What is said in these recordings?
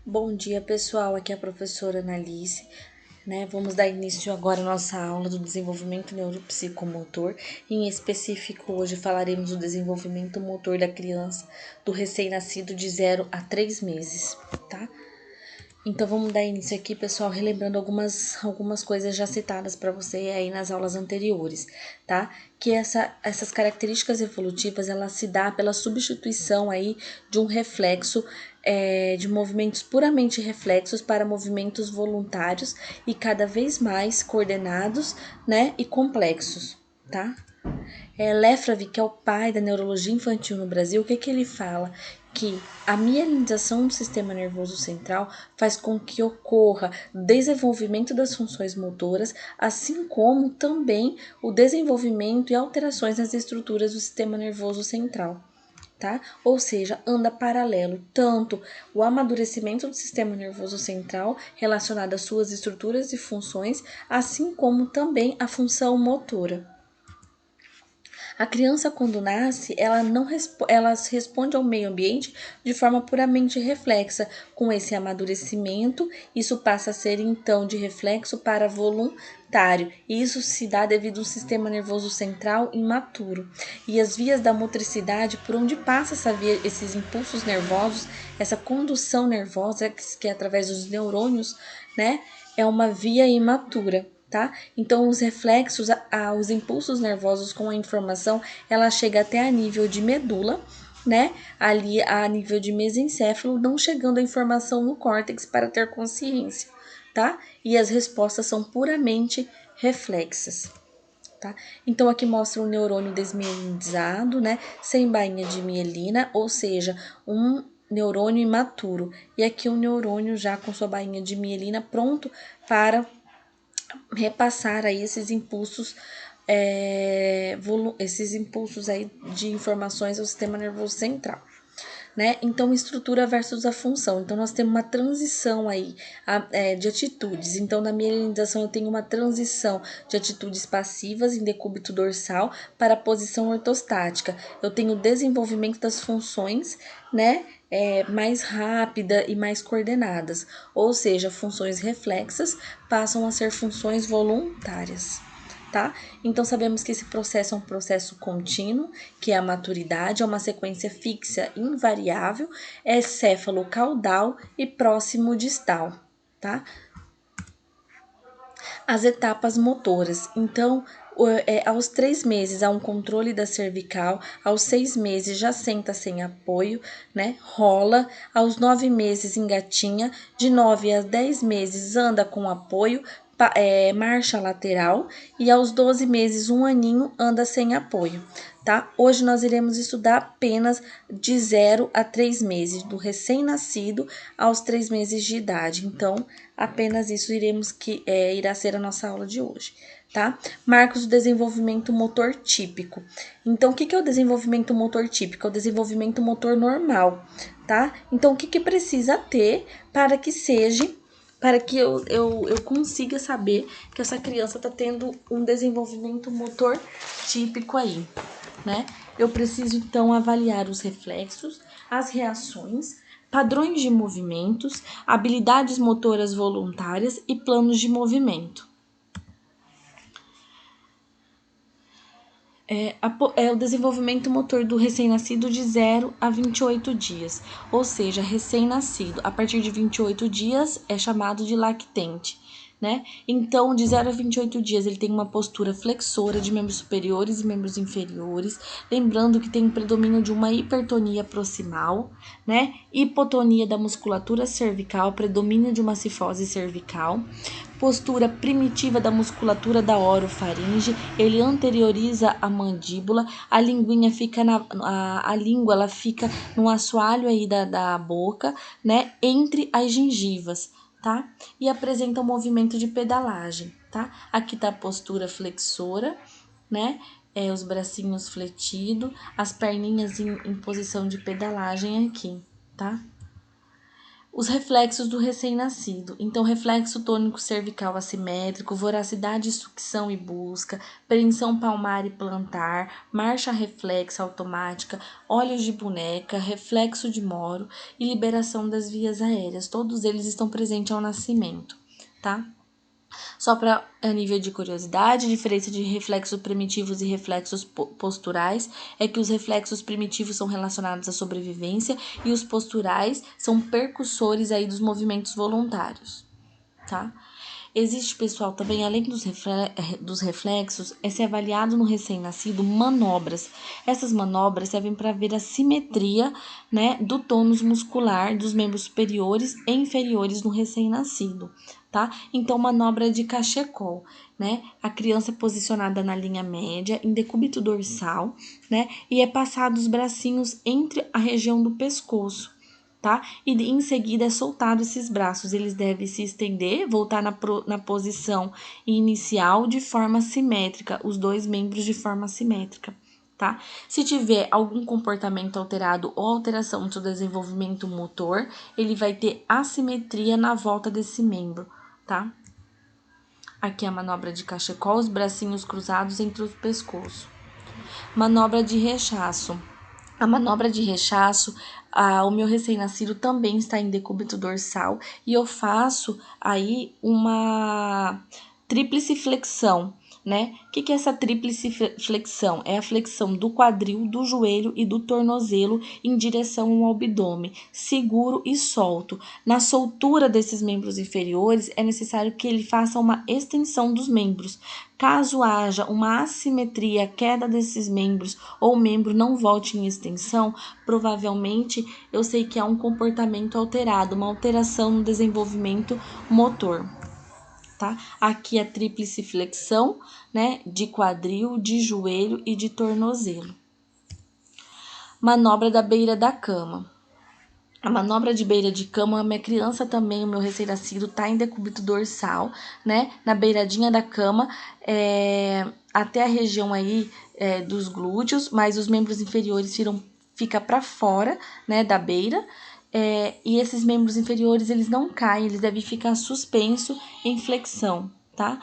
Bom dia, pessoal. Aqui é a professora Analice, né? Vamos dar início agora à nossa aula do desenvolvimento neuropsicomotor. Em específico, hoje falaremos do desenvolvimento motor da criança do recém-nascido de 0 a 3 meses, tá? Então, vamos dar início aqui, pessoal, relembrando algumas coisas já citadas para você aí nas aulas anteriores, tá? Que essas características evolutivas, ela se dá pela substituição aí de um reflexo, de movimentos puramente reflexos para movimentos voluntários e cada vez mais coordenados, né, e complexos, tá? Lefravy, que é o pai da neurologia infantil no Brasil, o que ele fala? Que a mielinização do sistema nervoso central faz com que ocorra desenvolvimento das funções motoras, assim como também o desenvolvimento e alterações nas estruturas do sistema nervoso central. Tá? Ou seja, anda paralelo tanto o amadurecimento do sistema nervoso central relacionado às suas estruturas e funções, assim como também a função motora. A criança, quando nasce, ela responde ao meio ambiente de forma puramente reflexa. Com esse amadurecimento, isso passa a ser então de reflexo para voluntário. E isso se dá devido ao sistema nervoso central imaturo. E as vias da motricidade, por onde passa esses impulsos nervosos, essa condução nervosa, que é através dos neurônios, né? É uma via imatura. Tá? Então, os reflexos, os impulsos nervosos com a informação, ela chega até a nível de medula, né? Ali a nível de mesencéfalo, não chegando a informação no córtex para ter consciência, tá? E as respostas são puramente reflexas, tá? Então, aqui mostra um neurônio desmielinizado, né? Sem bainha de mielina, ou seja, um neurônio imaturo. E aqui um neurônio já com sua bainha de mielina pronto para repassar aí esses impulsos aí de informações ao sistema nervoso central, né? Então, estrutura versus a função. Então, nós temos uma transição aí de atitudes. Então, na mielinização, eu tenho uma transição de atitudes passivas em decúbito dorsal para a posição ortostática. Eu tenho o desenvolvimento das funções, né? Mais rápida e mais coordenadas, ou seja, funções reflexas passam a ser funções voluntárias. Tá? Então, sabemos que esse processo é um processo contínuo, que é a maturidade, é uma sequência fixa, invariável, é céfalo-caudal e próximo distal, tá? As etapas motoras. Então, aos 3 meses há um controle da cervical, aos 6 meses já senta sem apoio, né? Rola, aos 9 meses engatinha, de 9 a 10 meses anda com apoio, marcha lateral, e aos 12 meses, um aninho, anda sem apoio, tá? Hoje nós iremos estudar apenas de 0 a 3 meses, do recém-nascido aos 3 meses de idade. Então, apenas isso irá ser a nossa aula de hoje, tá? Marcos do desenvolvimento motor típico. Então, o que é o desenvolvimento motor típico? É o desenvolvimento motor normal, tá? Então, o que precisa ter para que eu consiga saber que essa criança está tendo um desenvolvimento motor típico aí, né? Eu preciso, então, avaliar os reflexos, as reações, padrões de movimentos, habilidades motoras voluntárias e planos de movimento. O desenvolvimento motor do recém-nascido de 0 a 28 dias, ou seja, recém-nascido. A partir de 28 dias é chamado de lactente, né? Então, de 0 a 28 dias, ele tem uma postura flexora de membros superiores e membros inferiores, lembrando que tem um predomínio de uma hipertonia proximal, né? Hipotonia da musculatura cervical, predomínio de uma cifose cervical, postura primitiva da musculatura da orofaringe, ele anterioriza a mandíbula, a linguinha fica a língua ela fica no assoalho aí da boca, né, entre as gengivas, tá? E apresenta um movimento de pedalagem, tá? Aqui tá a postura flexora, né? Os bracinhos fletidos, as perninhas em posição de pedalagem aqui, tá? Os reflexos do recém-nascido. Então, reflexo tônico cervical assimétrico, voracidade, sucção e busca, preensão palmar e plantar, marcha reflexa automática, olhos de boneca, reflexo de Moro e liberação das vias aéreas. Todos eles estão presentes ao nascimento, tá? Só para a nível de curiosidade, a diferença de reflexos primitivos e reflexos posturais é que os reflexos primitivos são relacionados à sobrevivência e os posturais são percussores aí dos movimentos voluntários, tá? Existe, pessoal, também, além dos reflexos, é ser avaliado no recém-nascido manobras. Essas manobras servem para ver a simetria, né, do tônus muscular dos membros superiores e inferiores no recém-nascido, tá? Então, manobra de cachecol, né? A criança é posicionada na linha média, em decúbito dorsal, né? E é passado os bracinhos entre a região do pescoço, tá? E em seguida é soltado esses braços, eles devem se estender, voltar na posição inicial de forma simétrica, os dois membros de forma simétrica, tá? Se tiver algum comportamento alterado ou alteração no seu desenvolvimento motor, ele vai ter assimetria na volta desse membro, tá? Aqui a manobra de cachecol, os bracinhos cruzados entre os pescoços. Manobra de rechaço. A manobra de rechaço, o meu recém-nascido também está em decúbito dorsal e eu faço aí uma tríplice flexão, né? O que é essa tríplice flexão? É a flexão do quadril, do joelho e do tornozelo em direção ao abdômen, seguro e solto. Na soltura desses membros inferiores, é necessário que ele faça uma extensão dos membros. Caso haja uma assimetria, queda desses membros ou o membro não volte em extensão, provavelmente eu sei que há um comportamento alterado, uma alteração no desenvolvimento motor. Tá? Aqui a tríplice flexão, né, de quadril, de joelho e de tornozelo. Manobra da beira da cama. A manobra de beira de cama, a minha criança também, o meu recém-nascido, tá em decúbito dorsal, né, na beiradinha da cama, até a região aí dos glúteos, mas os membros inferiores fica para fora, né, da beira. E esses membros inferiores, eles não caem, eles devem ficar suspenso em flexão, tá?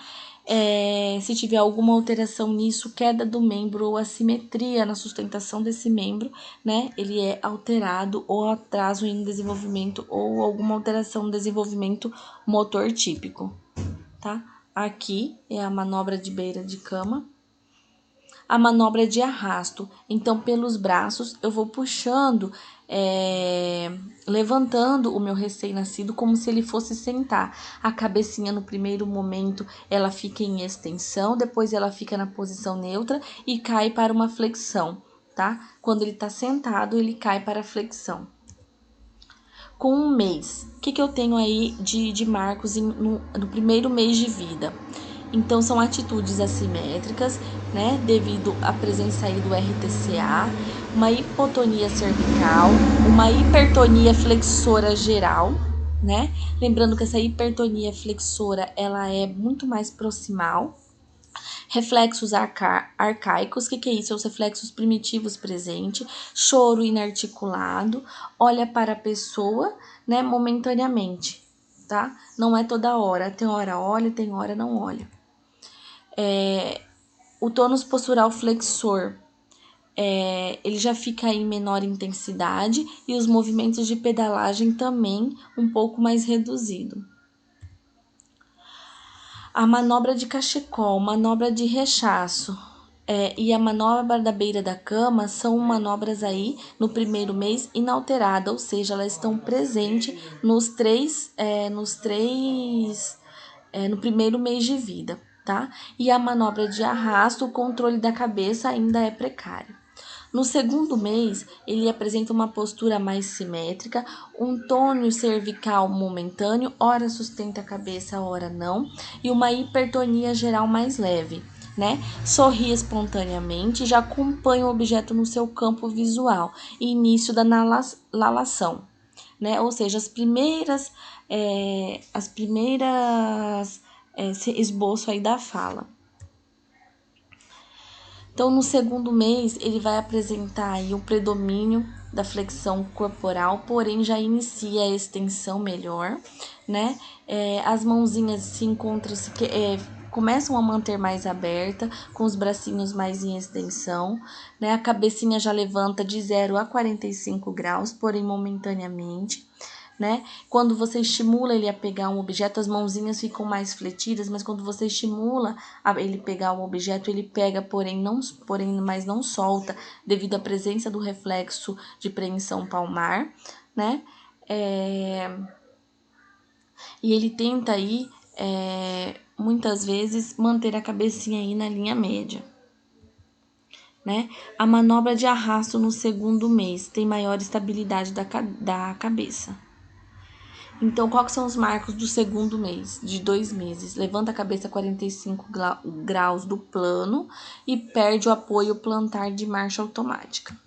Se tiver alguma alteração nisso, queda do membro ou assimetria na sustentação desse membro, né? Ele é alterado ou atraso em desenvolvimento ou alguma alteração no desenvolvimento motor típico, tá? Aqui é a manobra de beira de cama. A manobra de arrasto. Então, pelos braços, eu vou puxando, levantando o meu recém-nascido como se ele fosse sentar. A cabecinha, no primeiro momento, ela fica em extensão, depois ela fica na posição neutra e cai para uma flexão, tá? Quando ele tá sentado, ele cai para a flexão. Com um mês, o que eu tenho aí de marcos no primeiro mês de vida? Então, são atitudes assimétricas, né, devido à presença aí do RTCA, uma hipotonia cervical, uma hipertonia flexora geral, né? Lembrando que essa hipertonia flexora, ela é muito mais proximal. Reflexos arcaicos, o que é isso? São os reflexos primitivos presentes, choro inarticulado, olha para a pessoa, né, momentaneamente, tá? Não é toda hora, tem hora olha, tem hora não olha. O tônus postural flexor, ele já fica em menor intensidade e os movimentos de pedalagem também um pouco mais reduzido. A manobra de cachecol, manobra de rechaço e a manobra da beira da cama são manobras aí no primeiro mês inalterada, ou seja, elas estão presentes no primeiro mês de vida, tá? E a manobra de arrasto, o controle da cabeça ainda é precário. No segundo mês, ele apresenta uma postura mais simétrica, um tônus cervical momentâneo, ora sustenta a cabeça, ora não, e uma hipertonia geral mais leve, né? Sorri espontaneamente, já acompanha o objeto no seu campo visual, início da lalação, né? Ou seja, as primeiras esboço aí da fala. Então, no segundo mês, ele vai apresentar aí o predomínio da flexão corporal, porém já inicia a extensão melhor, né? As mãozinhas se encontram, começam a manter mais aberta, com os bracinhos mais em extensão, né? A cabecinha já levanta de 0 a 45 graus, porém momentaneamente. Né? Quando você estimula ele a pegar um objeto, as mãozinhas ficam mais fletidas, mas quando você estimula ele pegar um objeto, ele pega, porém, mas não solta, devido à presença do reflexo de preensão palmar, né? E ele tenta aí, muitas vezes, manter a cabecinha aí na linha média. Né? A manobra de arrasto no segundo mês tem maior estabilidade da cabeça. Então, quais são os marcos do segundo mês, de 2 meses? Levanta a cabeça 45 graus do plano e perde o apoio plantar de marcha automática.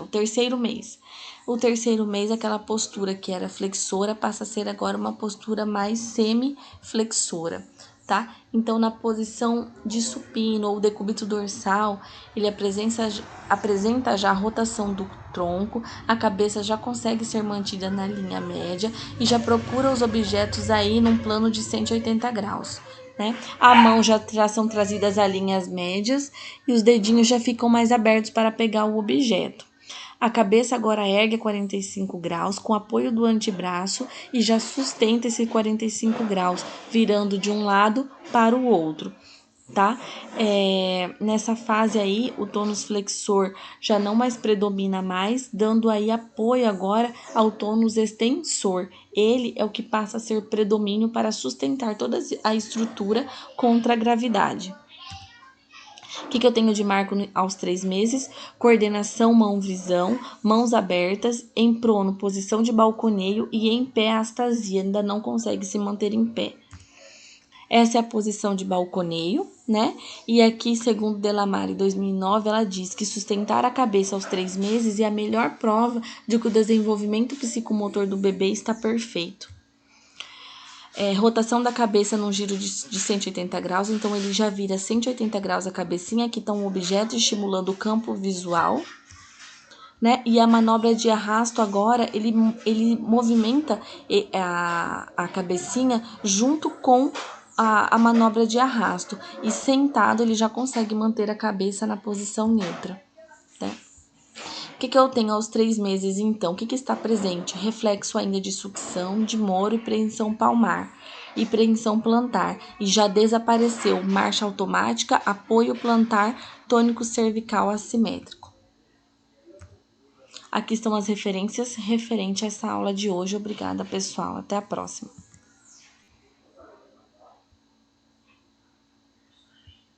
O terceiro mês. O terceiro mês, aquela postura que era flexora passa a ser agora uma postura mais semi-flexora. Tá? Então, na posição de supino ou decúbito dorsal, ele apresenta já a rotação do tronco, a cabeça já consegue ser mantida na linha média e já procura os objetos aí num plano de 180 graus. Né? A mão já são trazidas a linhas médias e os dedinhos já ficam mais abertos para pegar o objeto. A cabeça agora ergue a 45 graus com apoio do antebraço e já sustenta esse 45 graus, virando de um lado para o outro. Tá? Nessa fase aí, o tônus flexor já não mais predomina mais, dando aí apoio agora ao tônus extensor. Ele é o que passa a ser predomínio para sustentar toda a estrutura contra a gravidade. O que eu tenho de marco aos 3 meses? Coordenação, mão-visão, mãos abertas, em prono, posição de balconeio e em pé, astasia, ainda não consegue se manter em pé. Essa é a posição de balconeio, né? E aqui, segundo Delamare, em 2009, ela diz que sustentar a cabeça aos 3 meses é a melhor prova de que o desenvolvimento psicomotor do bebê está perfeito. Rotação da cabeça num giro de 180 graus, então ele já vira 180 graus a cabecinha, aqui está um objeto estimulando o campo visual, né? E a manobra de arrasto agora, ele movimenta a cabecinha junto com a manobra de arrasto. E sentado, ele já consegue manter a cabeça na posição neutra, né? O que eu tenho aos 3 meses, então? O que está presente? Reflexo ainda de sucção, de Moro e preensão palmar e preensão plantar. E já desapareceu marcha automática, apoio plantar, tônico cervical assimétrico. Aqui estão as referências referente a essa aula de hoje. Obrigada, pessoal. Até a próxima.